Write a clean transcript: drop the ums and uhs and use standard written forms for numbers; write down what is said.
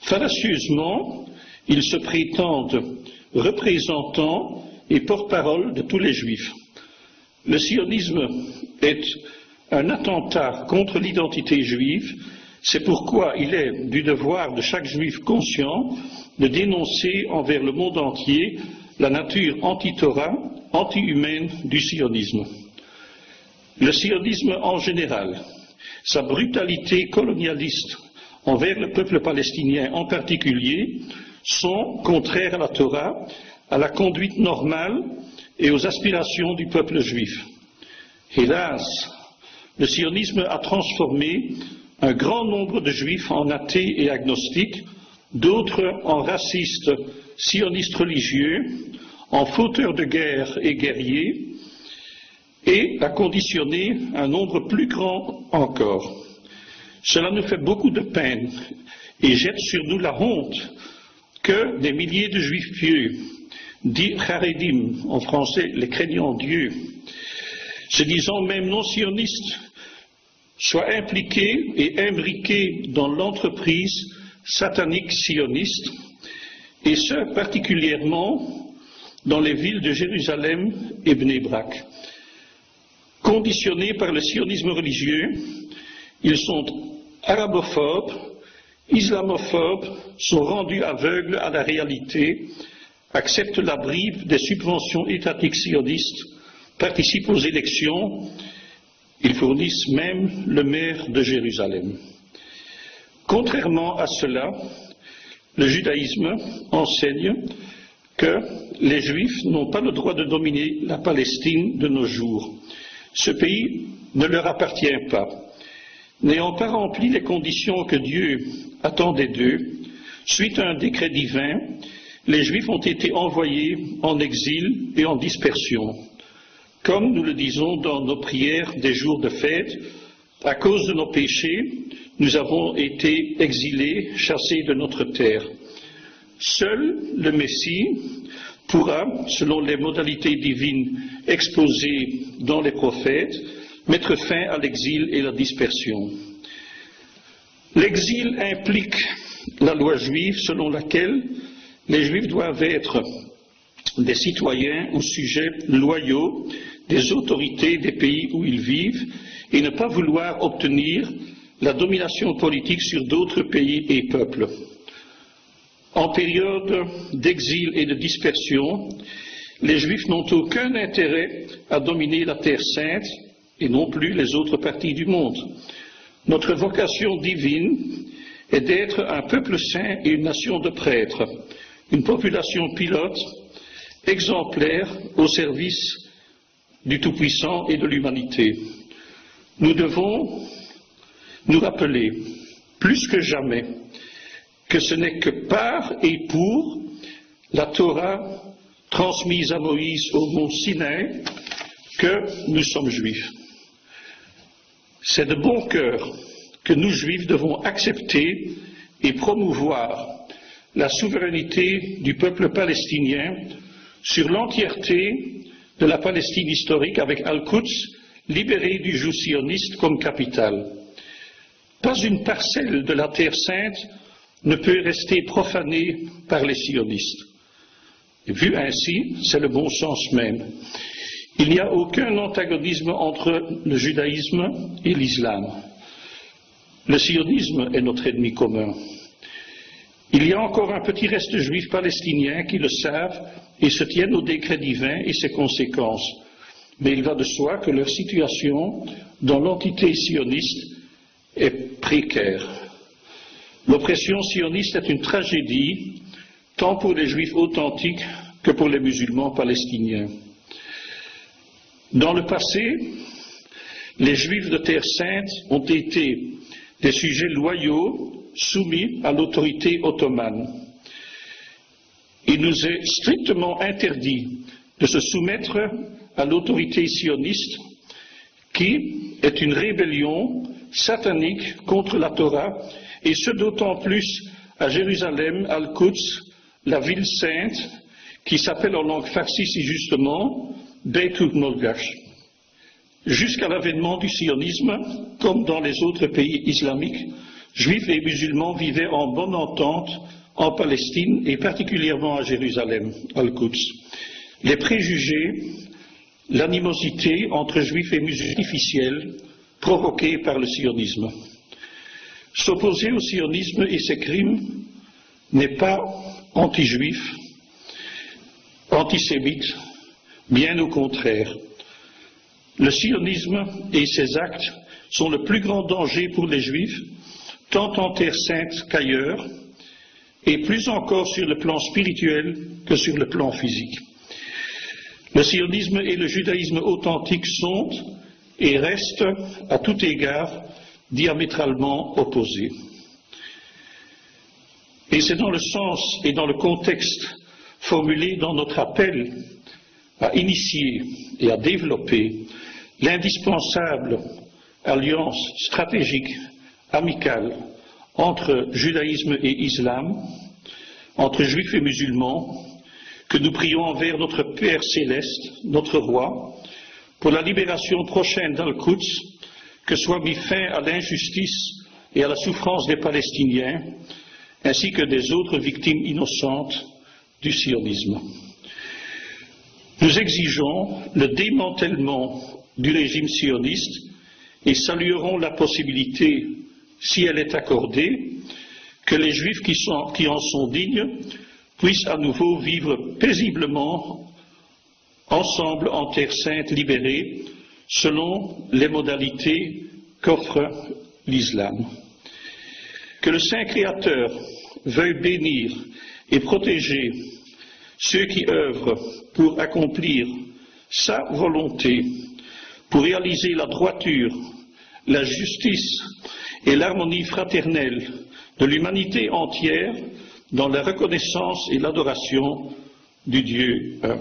Fallacieusement, ils se prétendent représentants et porte-parole de tous les Juifs. Le sionisme est un attentat contre l'identité juive, c'est pourquoi il est du devoir de chaque Juif conscient de dénoncer envers le monde entier la nature anti-Torah, anti-humaine du sionisme. Le sionisme en général, sa brutalité colonialiste envers le peuple palestinien en particulier, sont contraires à la Torah, à la conduite normale et aux aspirations du peuple juif. Hélas, le sionisme a transformé un grand nombre de juifs en athées et agnostiques, d'autres en racistes, sionistes religieux, en fauteurs de guerre et guerriers, et a conditionné un nombre plus grand encore. Cela nous fait beaucoup de peine et jette sur nous la honte que des milliers de juifs pieux, dits charedim, en français les craignants Dieu, se disant même non sionistes, soient impliqués et imbriqués dans l'entreprise satanique sioniste, et ce particulièrement dans les villes de Jérusalem et Bnei Brak. Conditionnés par le sionisme religieux, ils sont arabophobes, islamophobes, sont rendus aveugles à la réalité, acceptent la bribe des subventions étatiques sionistes, participent aux élections, ils fournissent même le maire de Jérusalem. Contrairement à cela, le judaïsme enseigne que les Juifs n'ont pas le droit de dominer la Palestine de nos jours. Ce pays ne leur appartient pas. N'ayant pas rempli les conditions que Dieu attendait d'eux, suite à un décret divin, les Juifs ont été envoyés en exil et en dispersion. Comme nous le disons dans nos prières des jours de fête, à cause de nos péchés, nous avons été exilés, chassés de notre terre. Seul le Messie pourra, selon les modalités divines exposées dans les prophètes, mettre fin à l'exil et la dispersion. L'exil implique la loi juive selon laquelle les Juifs doivent être des citoyens ou sujets loyaux des autorités des pays où ils vivent et ne pas vouloir obtenir la domination politique sur d'autres pays et peuples. En période d'exil et de dispersion, les Juifs n'ont aucun intérêt à dominer la Terre sainte et non plus les autres parties du monde. Notre vocation divine est d'être un peuple saint et une nation de prêtres, une population pilote, exemplaire au service du Tout-Puissant et de l'humanité. Nous devons nous rappeler, plus que jamais, que ce n'est que par et pour la Torah transmise à Moïse au mont Sinaï que nous sommes juifs. C'est de bon cœur que nous, juifs, devons accepter et promouvoir la souveraineté du peuple palestinien sur l'entièreté de la Palestine historique avec Al-Quds, libérée du joug sioniste comme capitale. Pas une parcelle de la Terre sainte ne peut rester profanée par les sionistes. Et vu ainsi, c'est le bon sens même. Il n'y a aucun antagonisme entre le judaïsme et l'islam. Le sionisme est notre ennemi commun. Il y a encore un petit reste juif palestinien qui le savent et se tiennent au décret divin et ses conséquences. Mais il va de soi que leur situation dans l'entité sioniste est précaire. L'oppression sioniste est une tragédie, tant pour les juifs authentiques que pour les musulmans palestiniens. Dans le passé, les juifs de Terre Sainte ont été des sujets loyaux soumis à l'autorité ottomane. Il nous est strictement interdit de se soumettre à l'autorité sioniste qui est une rébellion satanique contre la Torah, et ce d'autant plus à Jérusalem, Al-Quds, la ville sainte, qui s'appelle en langue farsi si justement Beit Molgash. Jusqu'à l'avènement du sionisme, comme dans les autres pays islamiques, Juifs et musulmans vivaient en bonne entente en Palestine et particulièrement à Jérusalem, Al-Quds. Les préjugés, l'animosité entre juifs et musulmans artificielle provoquée par le sionisme. S'opposer au sionisme et ses crimes n'est pas anti-juif, antisémite, bien au contraire. Le sionisme et ses actes sont le plus grand danger pour les juifs, tant en Terre Sainte qu'ailleurs, et plus encore sur le plan spirituel que sur le plan physique. Le sionisme et le judaïsme authentique sont et restent à tout égard diamétralement opposés. Et c'est dans le sens et dans le contexte formulé dans notre appel à initier et à développer l'indispensable alliance stratégique, amicale, entre judaïsme et islam, entre juifs et musulmans, que nous prions envers notre Père céleste, notre Roi, pour la libération prochaine d'Al-Quds, que soit mis fin à l'injustice et à la souffrance des Palestiniens, ainsi que des autres victimes innocentes du sionisme. Nous exigeons le démantèlement du régime sioniste et saluerons la possibilité, si elle est accordée, que les Juifs qui en sont dignes puissent à nouveau vivre paisiblement ensemble en Terre Sainte libérée, selon les modalités qu'offre l'islam. Que le Saint Créateur veuille bénir et protéger ceux qui œuvrent pour accomplir sa volonté, pour réaliser la droiture, la justice et l'harmonie fraternelle de l'humanité entière dans la reconnaissance et l'adoration du Dieu un.